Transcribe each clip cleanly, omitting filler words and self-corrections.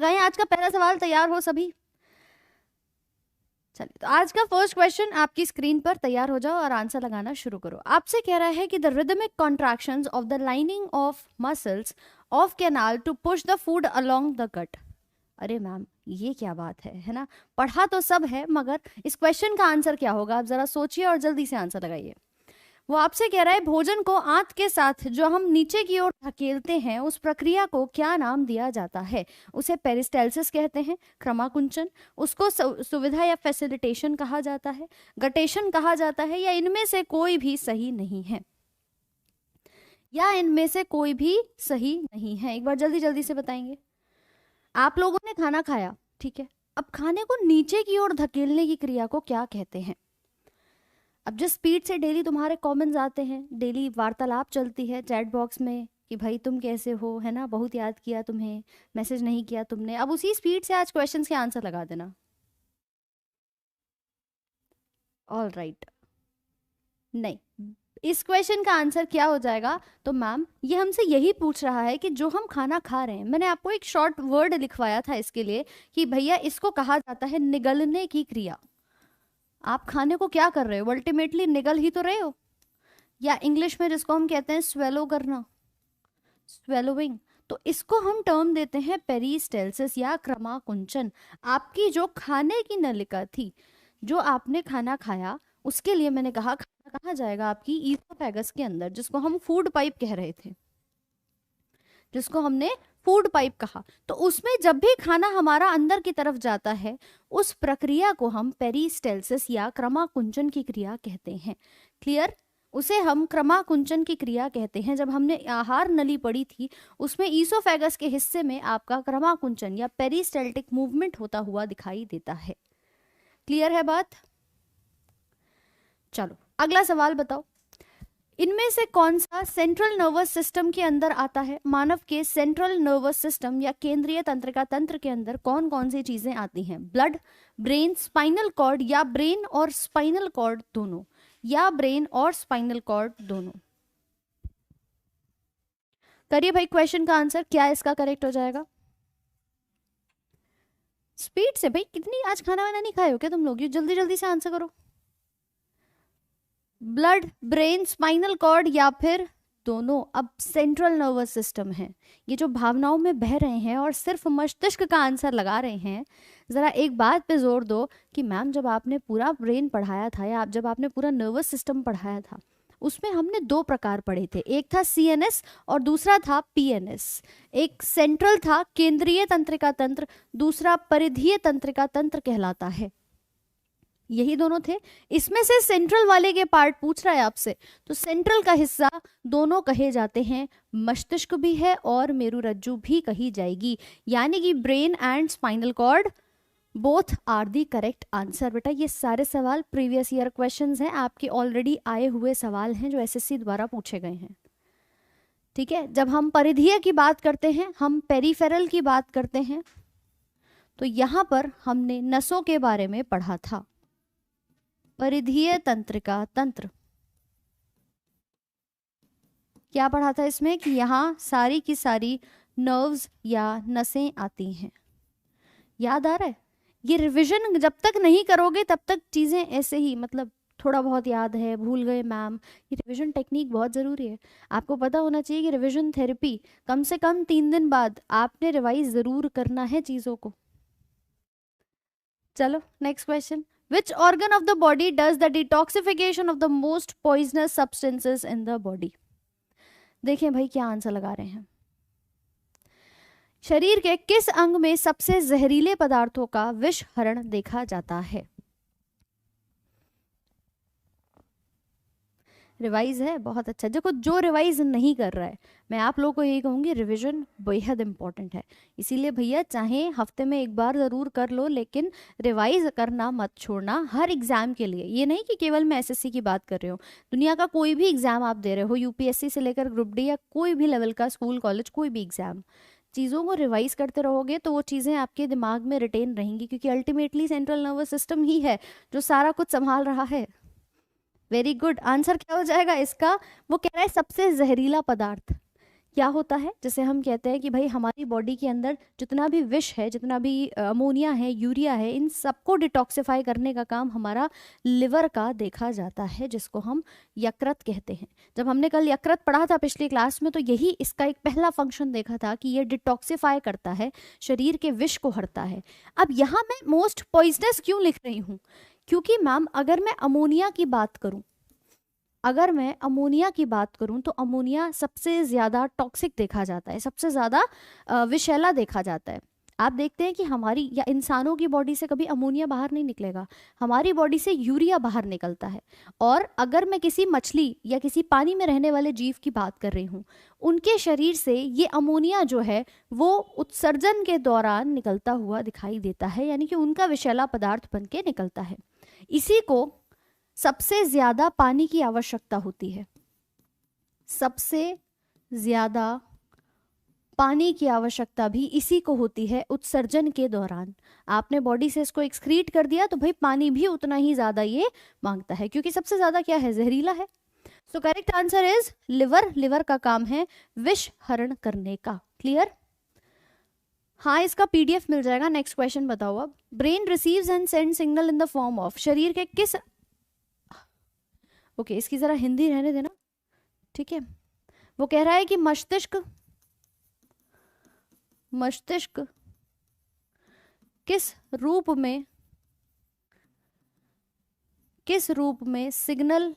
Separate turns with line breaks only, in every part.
लगाएं। आज का पहला सवाल तैयार हो सभी? चलिए, तो आज का फर्स्ट क्वेश्चन आपकी स्क्रीन पर तैयार हो जाओ और आंसर लगाना शुरू करो। आपसे कह रहा है कि the rhythmic contractions of the lining of muscles of canal to push the food along the gut. अरे मैम, ये क्या बात है ना? पढ़ा तो सब है, मगर इस क्वेश्चन का आंसर क्या होगा? आप जरा सोचिए और जल्दी से आंसर लगाइए। वो आपसे कह रहा है भोजन को आंत के साथ जो हम नीचे की ओर धकेलते हैं, उस प्रक्रिया को क्या नाम दिया जाता है? उसे पेरिस्टाल्सिस कहते हैं, क्रमाकुंचन, उसको सुविधा या फैसिलिटेशन कहा जाता है, गटेशन कहा जाता है, या इनमें से कोई भी सही नहीं है? या इनमें से कोई भी सही नहीं है? एक बार जल्दी जल्दी से बताएंगे। आप लोगों ने खाना खाया, ठीक है, अब खाने को नीचे की ओर धकेलने की क्रिया को क्या कहते हैं? अब जिस स्पीड से डेली तुम्हारे कमेंट्स आते हैं, डेली वार्तालाप चलती है चैट बॉक्स में कि भाई तुम कैसे हो, है ना, बहुत याद किया तुम्हें, मैसेज नहीं किया तुमने, अब उसी स्पीड से आज क्वेश्चंस के आंसर लगा देना। ऑल राइट, नहीं, इस क्वेश्चन का आंसर क्या हो जाएगा? तो मैम ये हमसे यही पूछ रहा है कि जो हम खाना खा रहे हैं, मैंने आपको एक शॉर्ट वर्ड लिखवाया था इसके लिए कि भैया इसको कहा जाता है निगलने की क्रिया। आप खाने को क्या कर रहे हो? अल्टीमेटली निगल ही तो रहे हो, या इंग्लिश में जिसको हम कहते हैं स्वेलो करना, स्वेलोइंग। तो इसको हम टर्म देते हैं पेरिस्टाल्सिस या क्रमाकुंचन। आपकी जो खाने की नलिका थी, जो आपने खाना खाया, उसके लिए मैंने कहा खाना कहाँ जाएगा? आपकी ईसोफेगस के अंदर, जिसको हम फूड पाइप कह रहे थे, जिसको हमने फूड पाइप कहा। तो उसमें जब भी खाना हमारा अंदर की तरफ जाता है, उस प्रक्रिया को हम पेरिस्टाल्सिस या क्रमाकुंचन की क्रिया कहते हैं। क्लियर? उसे हम क्रमाकुंचन की क्रिया कहते हैं। जब हमने आहार नली पड़ी थी, उसमें ईसोफेगस के हिस्से में आपका क्रमाकुंचन या पेरिस्टाल्टिक मूवमेंट होता हुआ दिखाई देता है। क्लियर है बात? चलो अगला सवाल बताओ। इनमें से कौन सा सेंट्रल नर्वस सिस्टम के अंदर आता है? मानव के सेंट्रल नर्वस सिस्टम या केंद्रीय तंत्रिका तंत्र के अंदर कौन कौन सी चीजें आती हैं? ब्लड, ब्रेन, स्पाइनल कॉर्ड, या ब्रेन और स्पाइनल कॉर्ड दोनों, या ब्रेन और स्पाइनल कॉर्ड दोनों? करिए भाई क्वेश्चन का आंसर, क्या इसका करेक्ट हो जाएगा? स्पीड से भाई, कितनी आज खाना वाना नहीं खाए हो क्या तुम लोग? ये जल्दी जल्दी से आंसर करो। ब्लड, ब्रेन, स्पाइनल कॉर्ड, या फिर दोनों? अब सेंट्रल नर्वस सिस्टम है, ये जो भावनाओं में बह रहे हैं और सिर्फ मस्तिष्क का आंसर लगा रहे हैं, जरा एक बात पे जोर दो कि मैम जब आपने पूरा ब्रेन पढ़ाया था, या जब आपने पूरा नर्वस सिस्टम पढ़ाया था, उसमें हमने दो प्रकार पढ़े थे, एक था सीएनएस और दूसरा था पीएनएस। एक सेंट्रल था केंद्रीय तंत्रिका तंत्र, दूसरा परिधीय तंत्रिका तंत्र कहलाता है। यही दोनों थे। इसमें से सेंट्रल वाले के पार्ट पूछ रहा है आपसे, तो सेंट्रल का हिस्सा दोनों कहे जाते हैं, मस्तिष्क भी है और मेरुरज्जु भी कही जाएगी, यानी कि brain and spinal cord both are the correct answer. बेटा ये सारे सवाल प्रीवियस ईयर क्वेश्चंस हैं, आपके ऑलरेडी आए हुए सवाल हैं जो एसएससी द्वारा पूछे गए हैं। ठीक है, जब हम परिधीय की बात करते हैं, हम पेरिफेरल की बात करते हैं, तो यहां पर हमने नसों के बारे में पढ़ा था। परिधीय तंत्रिका तंत्र, क्या पढ़ा था इसमें? कि यहाँ सारी की सारी नर्व्स या नसें आती हैं। याद आ रहा है? ये रिवीजन जब तक नहीं करोगे तब तक चीजें ऐसे ही, मतलब थोड़ा बहुत याद है, भूल गए मैम, ये रिवीजन टेक्निक बहुत जरूरी है। आपको पता होना चाहिए कि रिवीजन थेरेपी कम से कम 3 दिन बाद आपने रिवाइज जरूर करना है चीजों को। चलो next question. Which organ of the body does the detoxification of the most poisonous substances in the body? देखें भाई क्या आंसर लगा रहे हैं। शरीर के किस अंग में सबसे जहरीले पदार्थों का विष हरण देखा जाता है? रिवाइज है, बहुत अच्छा। देखो जो रिवाइज नहीं कर रहा है, मैं आप लोगों को यही कहूंगी, रिवीजन बेहद इंपॉर्टेंट है। इसीलिए भैया चाहे हफ्ते में एक बार जरूर कर लो, लेकिन रिवाइज करना मत छोड़ना हर एग्जाम के लिए। ये नहीं कि केवल मैं एसएससी की बात कर रही हूँ, दुनिया का कोई भी एग्जाम आप दे रहे हो, यूपीएससी से लेकर ग्रुप डी या कोई भी लेवल का स्कूल कॉलेज कोई भी एग्जाम, चीज़ों को रिवाइज करते रहोगे तो वो चीज़ें आपके दिमाग में रिटेन रहेंगी, क्योंकि अल्टीमेटली सेंट्रल नर्वस सिस्टम ही है जो सारा कुछ संभाल रहा है। Very good. आंसर क्या हो जाएगा इसका? वो कह रहा है सबसे जहरीला पदार्थ। क्या होता है, जैसे हम कहते हैं कि भाई हमारी बॉडी के अंदर जितना भी विष है, जितना भी अमोनिया है, यूरिया है, इन सबको डिटॉक्सिफाई करने का काम हमारा लिवर का देखा जाता है, जिसको हम यकृत कहते हैं। जब हमने कल यकृत पढ़ा था पिछली क्लास में, तो यही इसका एक पहला फंक्शन देखा था कि ये डिटॉक्सिफाई करता है, शरीर के विष को हरता है। अब यहाँ मैं मोस्ट पॉइजनस क्यों लिख रही हूँ, क्योंकि मैम अगर मैं अमोनिया की बात करूँ, अगर मैं अमोनिया की बात करूं तो अमोनिया सबसे ज़्यादा टॉक्सिक देखा जाता है, सबसे ज़्यादा विषैला देखा जाता है। आप देखते हैं कि हमारी या इंसानों की बॉडी से कभी अमोनिया बाहर नहीं निकलेगा, हमारी बॉडी से यूरिया बाहर निकलता है। और अगर मैं किसी मछली या किसी पानी में रहने वाले जीव की बात कर रही हूँ, उनके शरीर से ये अमोनिया जो है वो उत्सर्जन के दौरान निकलता हुआ दिखाई देता है, यानी कि उनका विषैला पदार्थ बन के निकलता है। इसी को सबसे ज्यादा पानी की आवश्यकता होती है, सबसे ज्यादा पानी की आवश्यकता भी इसी को होती है उत्सर्जन के दौरान। आपने बॉडी से इसको एक्सक्रीट कर दिया तो भाई पानी भी उतना ही ज्यादा ये मांगता है, क्योंकि सबसे ज्यादा क्या है, जहरीला है। So correct answer is liver. Liver का काम है विष हरण करने का। क्लियर? हाँ, इसका पीडीएफ मिल जाएगा। नेक्स्ट क्वेश्चन बताओ अब। Brain receives and send signal in the form of, शरीर के किस, ओके इसकी जरा हिंदी रहने देना, ठीक है। वो कह रहा है कि मस्तिष्क किस रूप में सिग्नल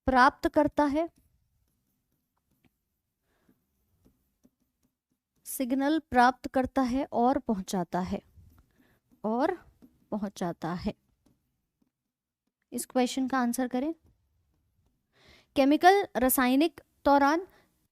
प्राप्त करता है, सिग्नल प्राप्त करता है और पहुंचाता है। इस क्वेश्चन का आंसर करें। केमिकल, रासायनिक दौरान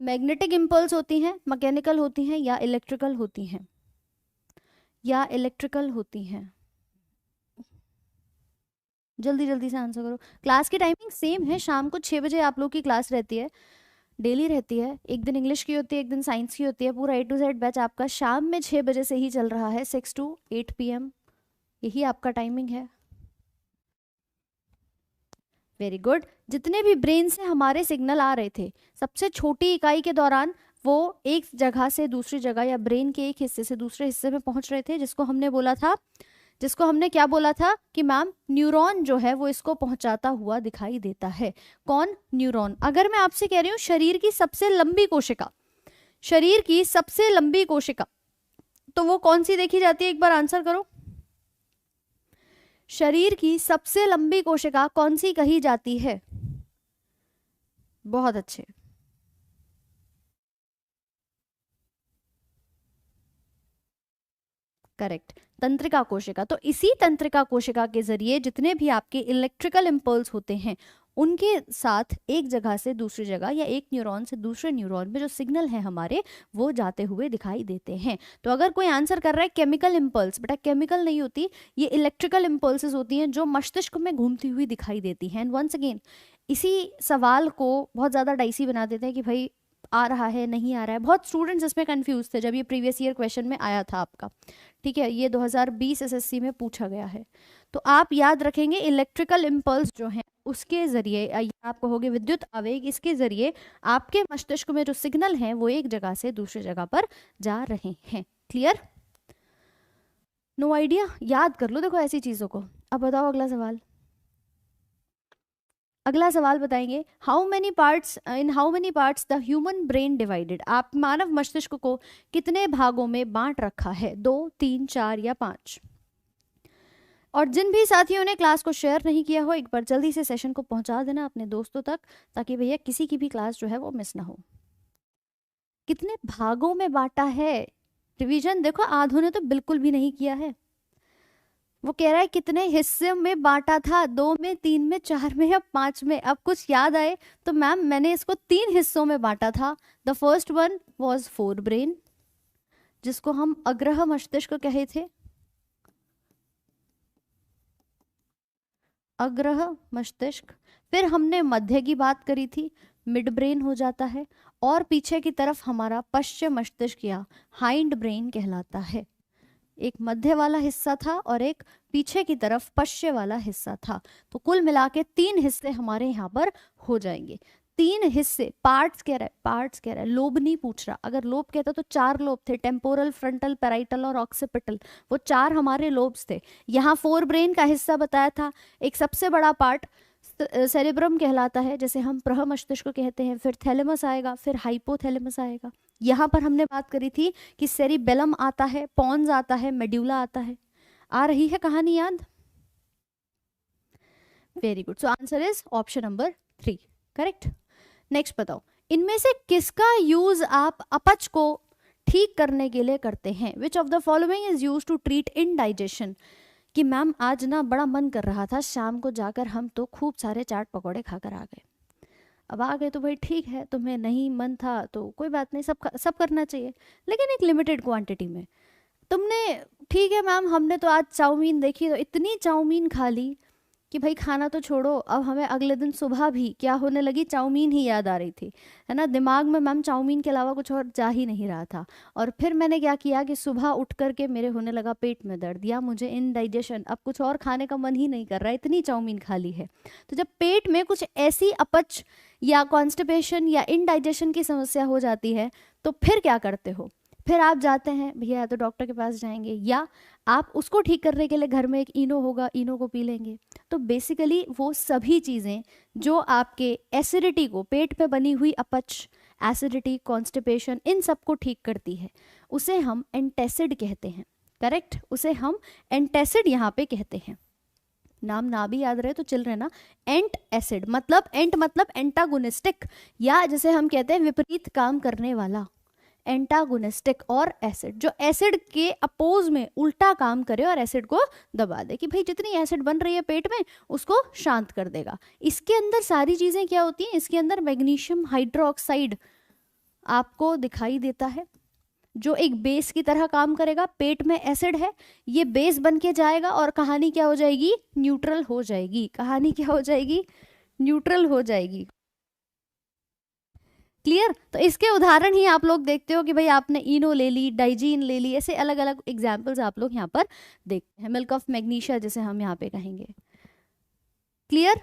मैग्नेटिक इंपल्स होती हैं, मैकेनिकल होती हैं या इलेक्ट्रिकल होती हैं, जल्दी जल्दी से आंसर करो। क्लास की टाइमिंग सेम है, शाम को 6 बजे आप लोग की क्लास रहती है, डेली रहती है। एक दिन इंग्लिश की होती है, एक दिन साइंस की होती है। पूरा A to Z बैच आपका शाम में 6 बजे से ही चल रहा है, 6 to 8 PM, यही आपका टाइमिंग है। Very good. जितने भी ब्रेन से हमारे सिग्नल आ रहे थे, सबसे छोटी इकाई के दौरान वो एक जगह से दूसरी जगह या ब्रेन के एक हिस्से से दूसरे हिस्से में पहुंच रहे थे, जिसको हमने क्या बोला था कि मैम न्यूरॉन जो है वो इसको पहुंचाता हुआ दिखाई देता है। कौन? न्यूरॉन। अगर मैं आपसे कह रही हूँ शरीर की सबसे लंबी कोशिका, तो वो कौन सी देखी जाती है, एक बार आंसर करो। शरीर की सबसे लंबी कोशिका कौन सी कही जाती है? बहुत अच्छे, करेक्ट, तंत्रिका कोशिका। तो इसी तंत्रिका कोशिका के जरिए जितने भी आपके इलेक्ट्रिकल इंपल्स होते हैं, उनके साथ एक जगह से दूसरी जगह या एक न्यूरॉन से दूसरे न्यूरॉन में जो सिग्नल है हमारे, वो जाते हुए दिखाई देते हैं। तो अगर कोई आंसर कर रहा है केमिकल इंपल्स, बेटा केमिकल नहीं होती, ये इलेक्ट्रिकल इंपल्सेस होती हैं जो मस्तिष्क में घूमती हुई दिखाई देती हैं। एंड वंस अगेन इसी सवाल को बहुत ज़्यादा डाइसी बना देते हैं कि भाई आ रहा है नहीं आ रहा है। बहुत स्टूडेंट्स इसमें कंफ्यूज थे जब ये प्रीवियस ईयर क्वेश्चन में आया था आपका, ठीक है। ये 2020 एसएससी में पूछा गया है। तो आप याद रखेंगे इलेक्ट्रिकल इंपल्स जो हैं उसके जरिए, आप कहोगे विद्युत आवेग, इसके जरिए आपके मस्तिष्क में जो सिग्नल हैं वो एक जगह से दूसरी जगह पर जा रहे हैं। क्लियर? No idea? याद कर लो देखो ऐसी चीजों को। अब बताओ अगला सवाल। अगला सवाल बताएंगे, how many parts the human brain divided. आप मानव मस्तिष्क को कितने भागों में बांट रखा है? 2, 3, 4 या 5? और जिन भी साथियों ने क्लास को शेयर नहीं किया हो, एक बार जल्दी से सेशन को पहुंचा देना अपने दोस्तों तक, ताकि भैया किसी की भी क्लास जो है वो मिस ना हो। कितने भागों में बांटा है? रिवीजन देखो, आधों ने तो बिल्कुल भी नहीं किया है। वो कह रहा है कितने हिस्से में बांटा था, 2 में, 3 में, 4 में या 5 में? अब कुछ याद आए तो मैम मैंने इसको 3 हिस्सों में बांटा था। The first one was fore brain, जिसको हम अग्रह मस्तिष्क कहे थे, अग्रह मस्तिष्क। फिर हमने मध्य की बात करी थी, मिड ब्रेन हो जाता है। और पीछे की तरफ हमारा पश्चिम मस्तिष्क या हाइंड ब्रेन कहलाता है। एक मध्य वाला हिस्सा था और एक पीछे की तरफ पश्चिम वाला हिस्सा था। तो कुल मिला के 3 हिस्से हमारे यहाँ पर हो जाएंगे। 3 हिस्से, पार्ट्स कह रहा है, पार्ट्स कह रहा है, लोब नहीं पूछ रहा। अगर लोब कहता तो 4 लोब थे, टेम्पोरल, फ्रंटल, पैराइटल और ऑक्सीपिटल, वो 4 हमारे लोब्स थे। यहाँ 4 ब्रेन का हिस्सा बताया था। एक सबसे बड़ा पार्ट सेरेब्रम कहलाता है, जैसे हम प्रह मस्तिष्क कहते हैं, फिर थैलेमस आएगा, फिर हाइपोथैलेमस आएगा। यहाँ पर हमने बात करी थी कि सेरिबेलम आता है, पॉन्स आता है, मेड्यूला आता है। आ रही है कहानी याद? Very good. So answer is option number 3, correct. Next बताओ, इनमें से किसका यूज आप अपच को ठीक करने के लिए करते हैं? Which of the following is use to treat indigestion? कि मैम आज ना बड़ा मन कर रहा था, शाम को जाकर हम तो खूब सारे चाट पकौड़े खाकर आ गए। अब आ गए तो भाई ठीक है, तुम्हें नहीं मन था तो कोई बात नहीं, सब करना चाहिए, लेकिन एक लिमिटेड क्वांटिटी में। तुमने, ठीक है मैम हमने तो आज चाउमीन देखी तो इतनी चाउमीन खा ली कि भाई खाना तो छोड़ो, अब हमें अगले दिन सुबह भी क्या होने लगी, चाउमीन ही याद आ रही थी, है ना। दिमाग में मैम चाउमीन के अलावा कुछ और जा ही नहीं रहा था। और फिर मैंने क्या किया कि सुबह उठ करके मेरे होने लगा पेट में दर्द या मुझे इनडाइजेशन, अब कुछ और खाने का मन ही नहीं कर रहा है, इतनी चाउमीन खा ली है। तो जब पेट में कुछ ऐसी अपच या कॉन्स्टिपेशन या इनडाइजेशन की समस्या हो जाती है तो फिर क्या करते हो? फिर आप जाते हैं भैया, या तो डॉक्टर के पास जाएंगे, या आप उसको ठीक करने के लिए घर में एक इनो होगा, इनो को पी लेंगे। तो बेसिकली वो सभी चीज़ें जो आपके एसिडिटी को, पेट में बनी हुई अपच, एसिडिटी, कॉन्स्टिपेशन, इन सब को ठीक करती है, उसे हम एंटासिड कहते हैं, करेक्ट। उसे हम एंटासिड यहाँ पे कहते हैं। नाम ना भी याद रहे तो चल रहे ना। एंट एसिड मतलब, एंट मतलब एंटागोनिस्टिक, या जैसे हम कहते हैं विपरीत काम करने वाला, एंटागोनिस्टिक। और एसिड, जो एसिड के अपोज में उल्टा काम करे और एसिड को दबा दे, कि भाई जितनी एसिड बन रही है पेट में उसको शांत कर देगा। इसके अंदर सारी चीजें क्या होती हैं, इसके अंदर मैग्नीशियम हाइड्रोक्साइड आपको दिखाई देता है, जो एक बेस की तरह काम करेगा। पेट में एसिड है, ये बेस बन के जाएगा और कहानी क्या हो जाएगी, न्यूट्रल हो जाएगी। कहानी क्या हो जाएगी, न्यूट्रल हो जाएगी। क्लियर? तो इसके उदाहरण ही आप लोग देखते हो कि भाई आपने इनो ले ली, डाइजीन ले ली, ऐसे अलग अलग एग्जाम्पल्स आप लोग यहाँ पर देखते हैं। मिल्क ऑफ मैग्नीशिया जिसे हम यहाँ पे कहेंगे। क्लियर?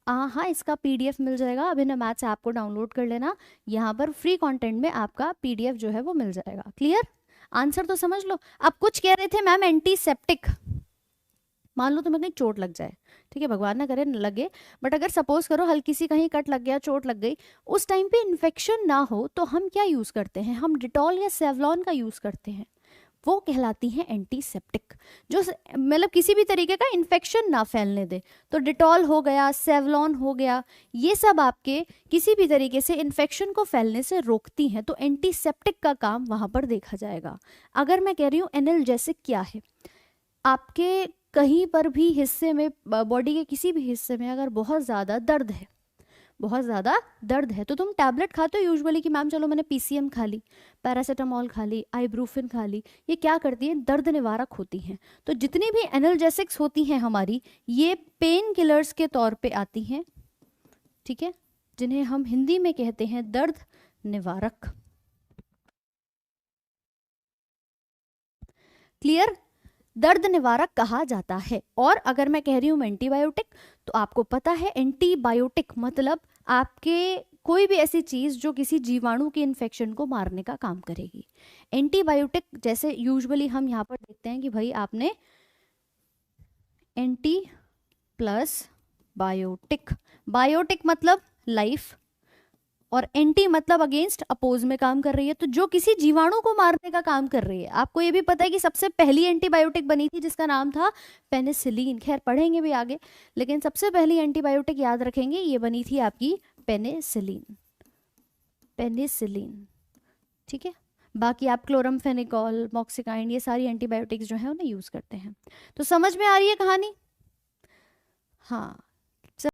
हाँ, इसका पीडीएफ मिल जाएगा, अभिनव मैथ्स ऐप को डाउनलोड कर लेना, यहाँ पर फ्री कंटेंट में आपका पीडीएफ जो है वो मिल जाएगा। क्लियर? आंसर तो समझ लो। अब कुछ कह रहे थे मैम एंटीसेप्टिक, मान लो तुम्हें कहीं चोट लग जाए, ठीक है, भगवान ना करे न लगे, बट अगर सपोज करो हल्की सी कहीं कट लग गया, चोट लग गई, उस टाइम पे इन्फेक्शन ना हो तो हम क्या यूज करते हैं, हम डिटॉल या सेवलॉन का यूज करते हैं, वो कहलाती है एंटीसेप्टिक, जो मतलब किसी भी तरीके का इन्फेक्शन ना फैलने दे। तो डिटॉल हो गया, सेवलॉन हो गया, ये सब आपके किसी भी तरीके से इन्फेक्शन को फैलने से रोकती हैं, तो एंटीसेप्टिक का काम वहां पर देखा जाएगा। अगर मैं कह रही हूँ एनाल्जेसिक क्या है, आपके कहीं पर भी हिस्से में, बॉडी के किसी भी हिस्से में अगर बहुत ज़्यादा दर्द है, बहुत ज़्यादा दर्द है, तो तुम टैबलेट खाते हो यूजुअली कि मैम चलो मैंने पीसीएम खा ली, पैरासीटामॉल खा ली, आइब्रूफिन खा ली, ये क्या करती है, दर्द निवारक होती हैं। तो जितनी भी एनाल्जेसिक्स होती हैं हमारी, ये पेन किलर्स के तौर पे आती हैं, ठीक है, जिन्हें हम हिंदी में कहते हैं दर्द निवारक। क्लियर? दर्द निवारक कहा जाता है। और अगर मैं कह रही हूँ एंटीबायोटिक, तो आपको पता है एंटीबायोटिक मतलब आपके कोई भी ऐसी चीज जो किसी जीवाणु के इन्फेक्शन को मारने का काम करेगी। एंटीबायोटिक जैसे यूजुअली हम यहाँ पर देखते हैं कि भाई आपने एंटी प्लस बायोटिक, बायोटिक मतलब लाइफ और एंटी मतलब अगेंस्ट, अपोज में काम कर रही है, तो जो किसी जीवाणु को मारने का काम कर रही है। आपको ये भी पता है कि सबसे पहली एंटीबायोटिक बनी थी जिसका नाम था पेनिसिलिन, खैर पढ़ेंगे भी आगे, लेकिन सबसे पहली एंटीबायोटिक याद रखेंगे ये बनी थी आपकी पेनिसिलिन, पेनिसिलिन, ठीक है। बाकी आप क्लोरमफेनिकॉल, मॉक्सिकाइंड, ये सारी एंटीबायोटिक्स जो है उन्हें यूज करते हैं। तो समझ में आ रही है कहानी? हाँ,